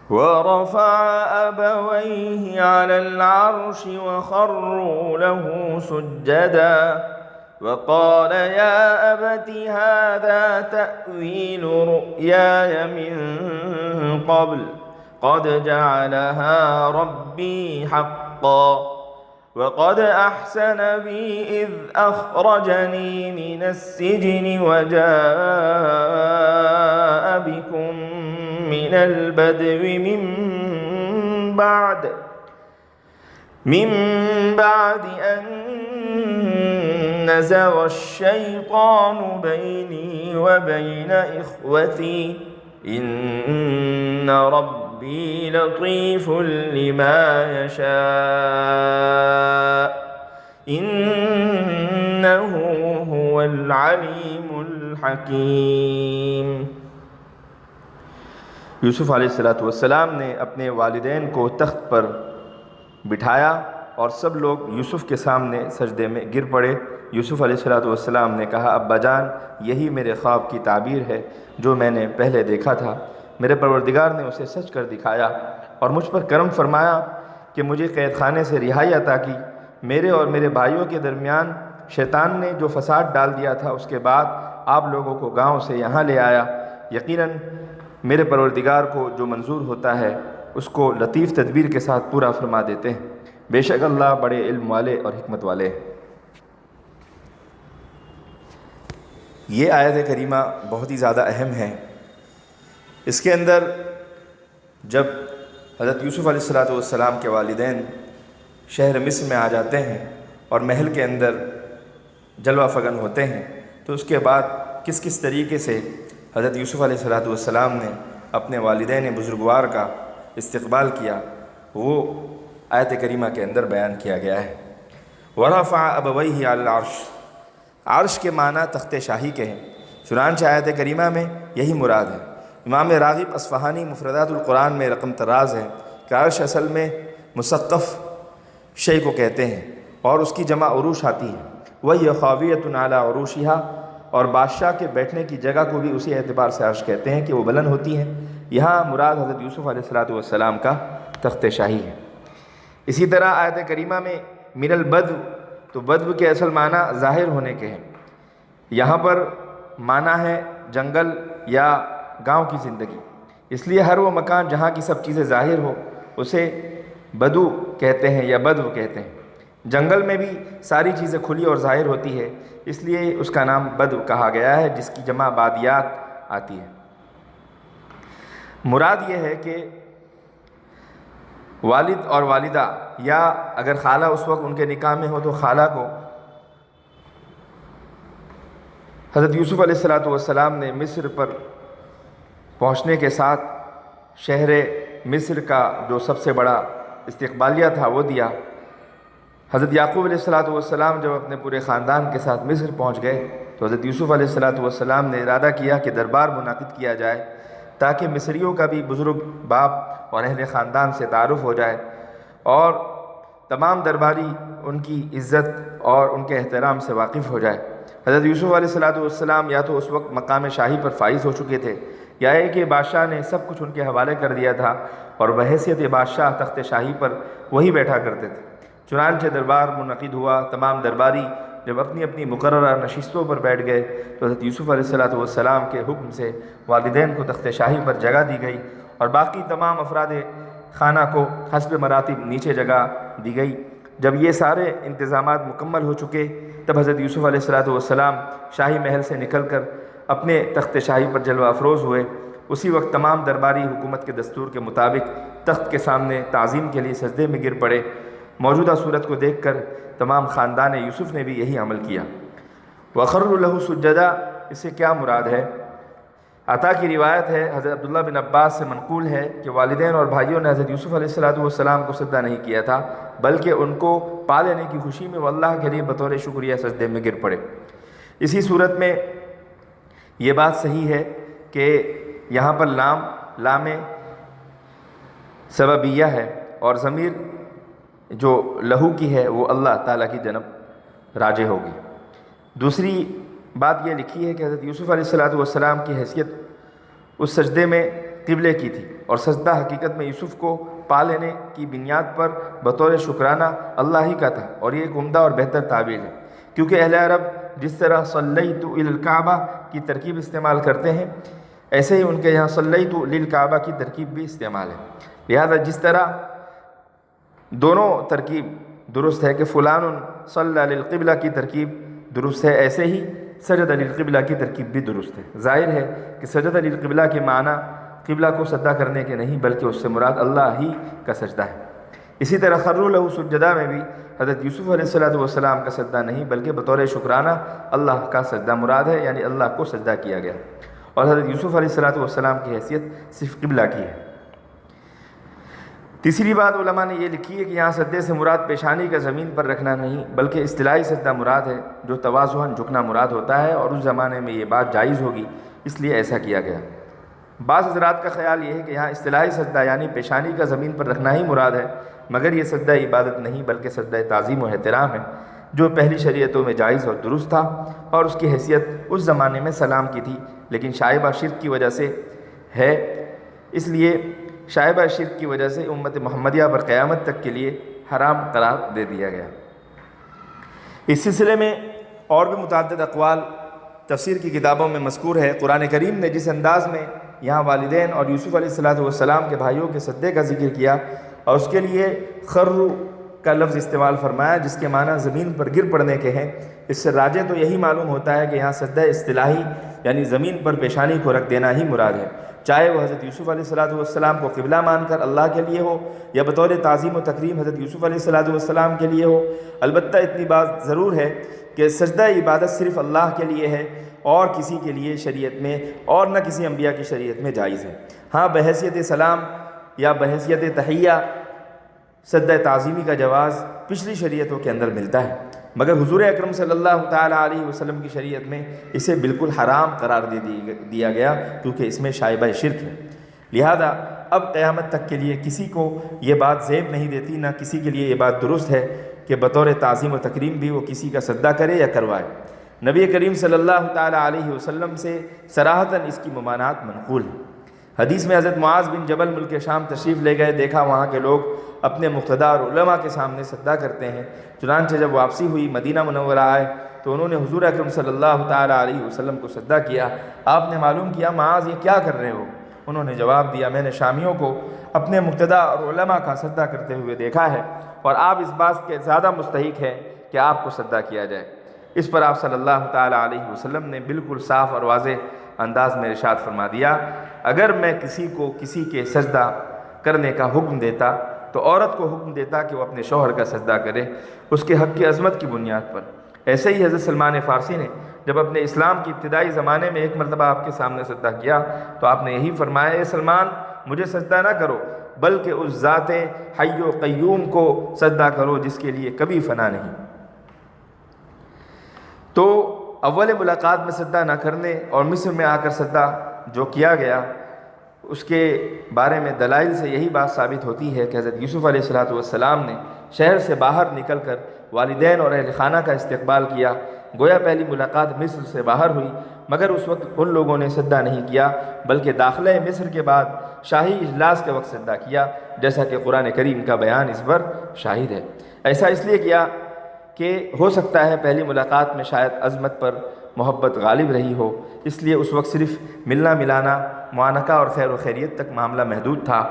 ورفع أبويه على العرش وخروا له سجدا وقال يا أبت هذا تأويل رؤياي من قبل قد جعلها ربي حقا وقد أحسن بي إذ أخرجني من السجن وجاء بكم من البدو من بعد أن نزغ الشيطان بيني وبين إخوتي إن ربي لطيف لما يشاء إنه هو العليم الحكيم۔ یوسف علیہ السلام نے اپنے والدین کو تخت پر بٹھایا اور سب لوگ یوسف کے سامنے سجدے میں گر پڑے۔ یوسف علیہ السلام نے کہا ابا جان یہی میرے خواب کی تعبیر ہے جو میں نے پہلے دیکھا تھا، میرے پروردگار نے اسے سچ کر دکھایا اور مجھ پر کرم فرمایا کہ مجھے قید خانے سے رہائی عطا کی۔ میرے اور میرے بھائیوں کے درمیان شیطان نے جو فساد ڈال دیا تھا اس کے بعد آپ لوگوں کو گاؤں سے یہاں لے آیا۔ یقیناً میرے پروردگار کو جو منظور ہوتا ہے اس کو لطیف تدبیر کے ساتھ پورا فرما دیتے ہیں، بے شک اللہ بڑے علم والے اور حکمت والے ہیں۔ یہ آیت کریمہ بہت ہی زیادہ اہم ہے۔ اس کے اندر جب حضرت یوسف علیہ السلام کے والدین شہر مصر میں آ جاتے ہیں اور محل کے اندر جلوہ فگن ہوتے ہیں تو اس کے بعد کس کس طریقے سے حضرت یوسف علیہ السلام نے اپنے والدین بزرگوار کا استقبال کیا وہ آیت کریمہ کے اندر بیان کیا گیا ہے۔ ورفع ابویہ علی العرش، عرش کے معنی تخت شاہی کے ہیں، چنانچہ آیت کریمہ میں یہی مراد ہے۔ امام راغب اصفہانی مفردات القرآن میں رقم طراز ہے کہ عرش اصل میں مسقف شے کو کہتے ہیں اور اس کی جمع عروش آتی ہے، وہی خاویۃ علی عروشہا، اور بادشاہ کے بیٹھنے کی جگہ کو بھی اسی اعتبار سے عرش کہتے ہیں کہ وہ بلند ہوتی ہے۔ یہاں مراد حضرت یوسف علیہ السلام کا تخت شاہی ہے۔ اسی طرح آیت کریمہ میں من البدو، تو بدو کے اصل معنی ظاہر ہونے کے ہیں، یہاں پر معنی ہے جنگل یا گاؤں کی زندگی، اس لیے ہر وہ مکان جہاں کی سب چیزیں ظاہر ہو اسے بدو کہتے ہیں یا بدو کہتے ہیں۔ جنگل میں بھی ساری چیزیں کھلی اور ظاہر ہوتی ہے، اس لیے اس کا نام بدو کہا گیا ہے، جس کی جمع بادیات آتی ہے۔ مراد یہ ہے کہ والد اور والدہ، یا اگر خالہ اس وقت ان کے نکاح میں ہو تو خالہ کو حضرت یوسف علیہ السلام نے مصر پر پہنچنے کے ساتھ شہر مصر کا جو سب سے بڑا استقبالیہ تھا وہ دیا۔ حضرت یعقوب علیہ السلام جب اپنے پورے خاندان کے ساتھ مصر پہنچ گئے تو حضرت یوسف علیہ السلام نے ارادہ کیا کہ دربار منعقد کیا جائے تاکہ مصریوں کا بھی بزرگ باپ اور اہل خاندان سے تعارف ہو جائے اور تمام درباری ان کی عزت اور ان کے احترام سے واقف ہو جائے۔ حضرت یوسف علیہ السلام یا تو اس وقت مقام شاہی پر فائز ہو چکے تھے یا ہے کہ بادشاہ نے سب کچھ ان کے حوالے کر دیا تھا اور بحیثیت بادشاہ تخت شاہی پر وہی بیٹھا کرتے تھے۔ چنانچہ دربار منعقد ہوا، تمام درباری جب اپنی اپنی مقررہ نشستوں پر بیٹھ گئے تو حضرت یوسف علیہ السلام کے حکم سے والدین کو تخت شاہی پر جگہ دی گئی اور باقی تمام افراد خانہ کو حسب مراتب نیچے جگہ دی گئی۔ جب یہ سارے انتظامات مکمل ہو چکے تب حضرت یوسف علیہ السلام شاہی محل سے نکل کر اپنے تخت شاہی پر جلوہ افروز ہوئے۔ اسی وقت تمام درباری حکومت کے دستور کے مطابق تخت کے سامنے تعظیم کے لیے سجدے میں گر پڑے۔ موجودہ صورت کو دیکھ کر تمام خاندان یوسف نے بھی یہی عمل کیا۔ وَخَرُّوا لَهُ سُجَّدًا، اس سے کیا مراد ہے؟ عطا کی روایت ہے، حضرت عبداللہ بن عباس سے منقول ہے کہ والدین اور بھائیوں نے حضرت یوسف علیہ السلام کو سجدہ نہیں کیا تھا بلکہ ان کو پا لینے کی خوشی میں وہ اللہ کے لیے بطور شکریہ سجدے میں گر پڑے۔ اسی صورت میں یہ بات صحیح ہے کہ یہاں پر لام سببیہ ہے اور ضمیر جو لہو کی ہے وہ اللہ تعالیٰ کی جانب راجع ہوگی۔ دوسری بات یہ لکھی ہے کہ حضرت یوسف علیہ السلام کی حیثیت اس سجدے میں قبلے کی تھی، اور سجدہ حقیقت میں یوسف کو پا لینے کی بنیاد پر بطور شکرانہ اللہ ہی کا تھا، اور یہ ایک عمدہ اور بہتر تعبیر ہے، کیونکہ اہل عرب جس طرح صلیت الی الکعبہ کی ترکیب استعمال کرتے ہیں، ایسے ہی ان کے یہاں صلیت للکعبہ کی ترکیب بھی استعمال ہے۔ لہذا جس طرح دونوں ترکیب درست ہے کہ فلان صلی للقبلہ کی ترکیب درست ہے، ایسے ہی سجد للقبلہ کی ترکیب بھی درست ہے۔ ظاہر ہے کہ سجد للقبلہ کے معنی قبلہ کو سجدہ کرنے کے نہیں، بلکہ اس سے مراد اللہ ہی کا سجدہ ہے۔ اسی طرح خروا لہ سجدا میں بھی حضرت یوسف علیہ السلام کا سجدہ نہیں، بلکہ بطور شکرانہ اللہ کا سجدہ مراد ہے، یعنی اللہ کو سجدہ کیا گیا، اور حضرت یوسف علیہ السلام کی حیثیت صرف قبلہ کی ہے۔ تیسری بات علماء نے یہ لکھی ہے کہ یہاں سجدے سے مراد پیشانی کا زمین پر رکھنا نہیں، بلکہ اصطلاحی سجدہ مراد ہے، جو تواضعاً جھکنا مراد ہوتا ہے، اور اس زمانے میں یہ بات جائز ہوگی، اس لیے ایسا کیا گیا۔ بعض حضرات کا خیال یہ ہے کہ یہاں اصطلاحی سجدہ یعنی پیشانی کا زمین پر رکھنا ہی مراد ہے، مگر یہ سجدہ عبادت نہیں بلکہ سجدہ تعظیم و احترام ہے، جو پہلی شریعتوں میں جائز اور درست تھا، اور اس کی حیثیت اس زمانے میں سلام کی تھی، لیکن شائبہ شرک کی وجہ سے ہے، اس لیے شائبہ شرک کی وجہ سے امت محمدیہ پر قیامت تک کے لیے حرام قرار دے دیا گیا۔ اس سلسلے میں اور بھی متعدد اقوال تفسیر کی کتابوں میں مذکور ہے۔ قرآن کریم نے جس انداز میں یہاں والدین اور یوسف علیہ السلام کے بھائیوں کے سجدے کا ذکر کیا، اور اس کے لیے خروا کا لفظ استعمال فرمایا، جس کے معنی زمین پر گر پڑنے کے ہیں، اس سے راجع تو یہی معلوم ہوتا ہے کہ یہاں سجدہ اصطلاحی یعنی زمین پر پیشانی کو رکھ دینا ہی مراد ہے، چاہے وہ حضرت یوسف علیہ السلام کو قبلہ مان کر اللہ کے لیے ہو، یا بطور تعظیم و تکریم حضرت یوسف علیہ السلام کے لیے ہو۔ البتہ اتنی بات ضرور ہے کہ سجدہ عبادت صرف اللہ کے لیے ہے، اور کسی کے لیے شریعت میں اور نہ کسی انبیاء کی شریعت میں جائز ہے۔ ہاں بحیثیت سلام یا بحیثیت تحیہ سجدہ تعظیمی کا جواز پچھلی شریعتوں کے اندر ملتا ہے، مگر حضور اکرم صلی اللہ تعالیٰ علیہ وسلم کی شریعت میں اسے بالکل حرام قرار دیا گیا، کیونکہ اس میں شائبہ شرک ہے۔ لہذا اب قیامت تک کے لیے کسی کو یہ بات زیب نہیں دیتی، نہ کسی کے لیے یہ بات درست ہے کہ بطور تعظیم و تکریم بھی وہ کسی کا سجدہ کرے یا کروائے۔ نبی کریم صلی اللہ تعالیٰ علیہ وسلم سے صراحتاً اس کی ممانعت منقول ہے۔ حدیث میں حضرت معاذ بن جبل ملک شام تشریف لے گئے، دیکھا وہاں کے لوگ اپنے مقتدی اور علماء کے سامنے سجدہ کرتے ہیں۔ چنانچہ جب واپسی ہوئی مدینہ منورہ آئے تو انہوں نے حضور اکرم صلی اللہ تعالیٰ علیہ وسلم کو سجدہ کیا۔ آپ نے معلوم کیا معاذ یہ کیا کر رہے ہو؟ انہوں نے جواب دیا، میں نے شامیوں کو اپنے مقتدی اور علماء کا سجدہ کرتے ہوئے دیکھا ہے، اور آپ اس بات کے زیادہ مستحق ہیں کہ آپ کو سجدہ کیا جائے۔ اس پر آپ صلی اللہ تعالیٰ علیہ وسلم نے بالکل صاف اور واضح انداز میں ارشاد فرما دیا، اگر میں کسی کو کسی کے سجدہ کرنے کا حکم دیتا تو عورت کو حکم دیتا کہ وہ اپنے شوہر کا سجدہ کرے، اس کے حق کی عظمت کی بنیاد پر۔ ایسے ہی حضرت سلمان فارسی نے جب اپنے اسلام کی ابتدائی زمانے میں ایک مرتبہ آپ کے سامنے سجدہ کیا تو آپ نے یہی فرمایا، اے سلمان مجھے سجدہ نہ کرو بلکہ اس ذات حی و قیوم کو سجدہ کرو جس کے لیے کبھی فنا نہیں۔ تو اول ملاقات میں سجدہ نہ کرنے اور مصر میں آ کر سجدہ جو کیا گیا، اس کے بارے میں دلائل سے یہی بات ثابت ہوتی ہے کہ حضرت یوسف علیہ السلام نے شہر سے باہر نکل کر والدین اور اہل خانہ کا استقبال کیا، گویا پہلی ملاقات مصر سے باہر ہوئی، مگر اس وقت ان لوگوں نے سجدہ نہیں کیا بلکہ داخلہ مصر کے بعد شاہی اجلاس کے وقت سجدہ کیا، جیسا کہ قرآن کریم کا بیان اس پر شاہد ہے۔ ایسا اس لیے کیا کہ ہو سکتا ہے پہلی ملاقات میں شاید عظمت پر محبت غالب رہی ہو، اس لیے اس وقت صرف ملنا ملانا، معانقہ اور خیر و خیریت تک معاملہ محدود تھا،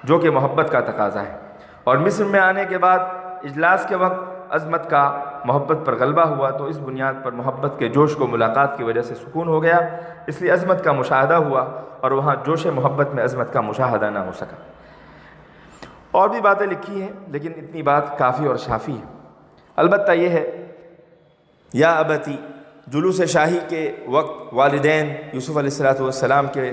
جو کہ محبت کا تقاضا ہے۔ اور مصر میں آنے کے بعد اجلاس کے وقت عظمت کا محبت پر غلبہ ہوا، تو اس بنیاد پر محبت کے جوش کو ملاقات کی وجہ سے سکون ہو گیا، اس لیے عظمت کا مشاہدہ ہوا، اور وہاں جوش محبت میں عظمت کا مشاہدہ نہ ہو سکا۔ اور بھی باتیں لکھی ہیں لیکن اتنی بات کافی اور شافی ہے۔ البتہ یہ ہے، یا ابتی جلوس شاہی کے وقت والدین، یوسف علیہ السلام کے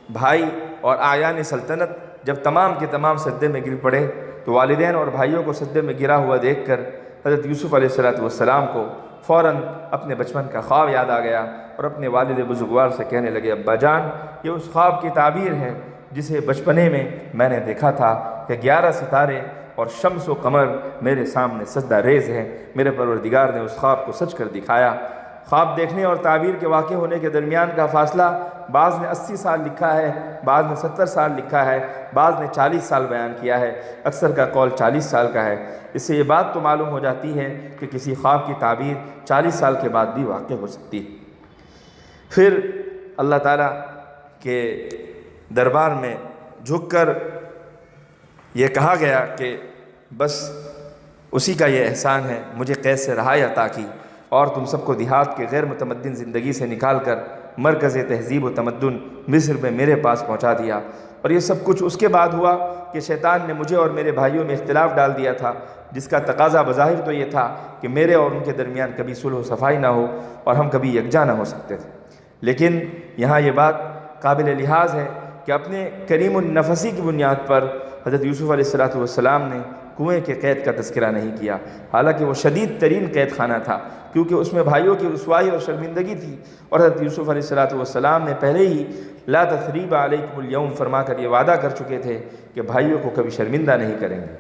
بھائی اور اعیان سلطنت جب تمام کے تمام سجدے میں گر پڑے تو والدین اور بھائیوں کو سجدے میں گرا ہوا دیکھ کر حضرت یوسف علیہ السلام کو فوراً اپنے بچپن کا خواب یاد آ گیا، اور اپنے والد بزرگوار سے کہنے لگے، ابا جان یہ اس خواب کی تعبیر ہے جسے بچپنے میں نے دیکھا تھا کہ 11 ستارے اور شمس و قمر میرے سامنے سجدہ ریز ہیں، میرے پروردگار نے اس خواب کو سچ کر دکھایا۔ خواب دیکھنے اور تعبیر کے واقع ہونے کے درمیان کا فاصلہ بعض نے 80 سال لکھا ہے، بعض نے 70 سال لکھا ہے، بعض نے 40 سال بیان کیا ہے، اکثر کا قول 40 سال کا ہے۔ اس سے یہ بات تو معلوم ہو جاتی ہے کہ کسی خواب کی تعبیر 40 سال کے بعد بھی واقع ہو سکتی ہے۔ پھر اللہ تعالیٰ کے دربار میں جھک کر یہ کہا گیا کہ بس اسی کا یہ احسان ہے، مجھے قید سے رہائی عطا کی اور تم سب کو دیہات کے غیر متمدن زندگی سے نکال کر مرکز تہذیب و تمدن مصر میں میرے پاس پہنچا دیا۔ اور یہ سب کچھ اس کے بعد ہوا کہ شیطان نے مجھے اور میرے بھائیوں میں اختلاف ڈال دیا تھا، جس کا تقاضا بظاہر تو یہ تھا کہ میرے اور ان کے درمیان کبھی صلح و صفائی نہ ہو اور ہم کبھی یکجا نہ ہو سکتے تھے۔ لیکن یہاں یہ بات قابل لحاظ ہے کہ اپنے کریم النفسی کی بنیاد پر حضرت یوسف علیہ السلام نے کنویں کے قید کا تذکرہ نہیں کیا، حالانکہ وہ شدید ترین قید خانہ تھا، کیونکہ اس میں بھائیوں کی رسوائی اور شرمندگی تھی، اور حضرت یوسف علیہ السلام نے پہلے ہی لا تثریب علیکم اليوم فرما کر یہ وعدہ کر چکے تھے کہ بھائیوں کو کبھی شرمندہ نہیں کریں گے۔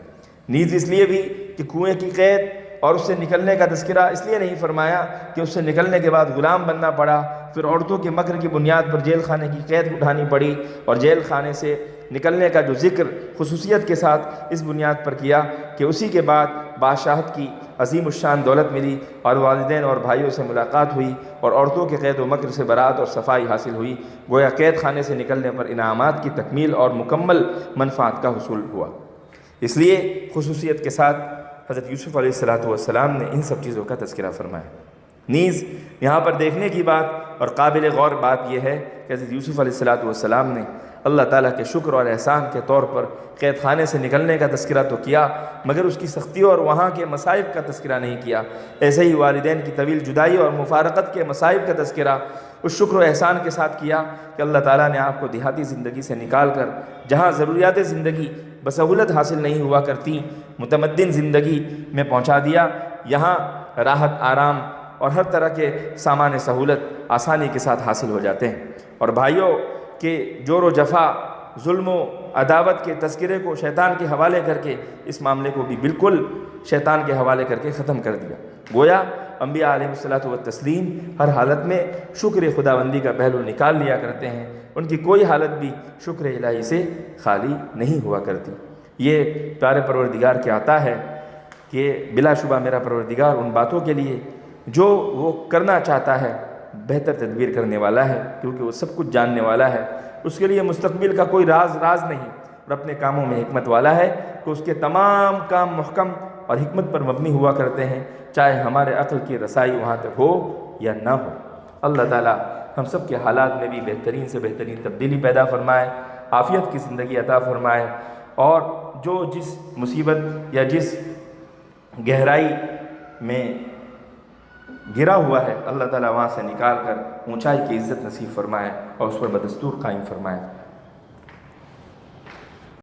نیز اس لیے بھی کہ کنویں کی قید اور اس سے نکلنے کا تذکرہ اس لیے نہیں فرمایا کہ اس سے نکلنے کے بعد غلام بننا پڑا، پھر عورتوں کے مکر کی بنیاد پر جیل خانے کی قید اٹھانی پڑی، اور جیل خانے سے نکلنے کا جو ذکر خصوصیت کے ساتھ اس بنیاد پر کیا کہ اسی کے بعد بادشاہت کی عظیم الشان دولت ملی اور والدین اور بھائیوں سے ملاقات ہوئی اور عورتوں کے قید و مکر سے برات اور صفائی حاصل ہوئی، گویا قید خانے سے نکلنے پر انعامات کی تکمیل اور مکمل منفعت کا حصول ہوا۔ اس لیے خصوصیت کے ساتھ حضرت یوسف علیہ السلام نے ان سب چیزوں کا تذکرہ فرمایا۔ نیز یہاں پر دیکھنے کی بات اور قابل غور بات یہ ہے کہ حضرت یوسف علیہ السلام نے اللہ تعالیٰ کے شکر اور احسان کے طور پر قید خانے سے نکلنے کا تذکرہ تو کیا، مگر اس کی سختیوں اور وہاں کے مصائب کا تذکرہ نہیں کیا۔ ایسے ہی والدین کی طویل جدائی اور مفارقت کے مصائب کا تذکرہ اس شکر و احسان کے ساتھ کیا کہ اللہ تعالیٰ نے آپ کو دیہاتی زندگی سے نکال کر جہاں ضروریات زندگی بسہولت حاصل نہیں ہوا کرتی متمدن زندگی میں پہنچا دیا۔ یہاں راحت، آرام اور ہر طرح کے سامان سہولت آسانی کے ساتھ حاصل ہو جاتے ہیں۔ اور بھائیوں کے جور و جفا، ظلم و عداوت کے تذکرے کو شیطان کے حوالے کر کے اس معاملے کو بھی بالکل شیطان کے حوالے کر کے ختم کر دیا۔ گویا انبیاء علیہ الصلوۃ والتسلیم ہر حالت میں شکر خداوندی کا پہلو نکال لیا کرتے ہیں، ان کی کوئی حالت بھی شکر الہی سے خالی نہیں ہوا کرتی۔ یہ پیارے پروردگار کے عطا ہے کہ بلا شبہ میرا پروردگار ان باتوں کے لیے جو وہ کرنا چاہتا ہے بہتر تدبیر کرنے والا ہے، کیونکہ وہ سب کچھ جاننے والا ہے۔ اس کے لیے مستقبل کا کوئی راز نہیں، اور اپنے کاموں میں حکمت والا ہے کہ اس کے تمام کام محکم اور حکمت پر مبنی ہوا کرتے ہیں، چاہے ہمارے عقل کی رسائی وہاں تک ہو یا نہ ہو۔ اللہ تعالیٰ ہم سب کے حالات میں بھی بہترین سے بہترین تبدیلی پیدا فرمائے، عافیت کی زندگی عطا فرمائے، اور جو جس مصیبت یا جس گہرائی میں گرا ہوا ہے اللہ تعالیٰ وہاں سے نکال کر اونچائی کی عزت نصیب فرمائے اور اس پر بدستور قائم فرمائے۔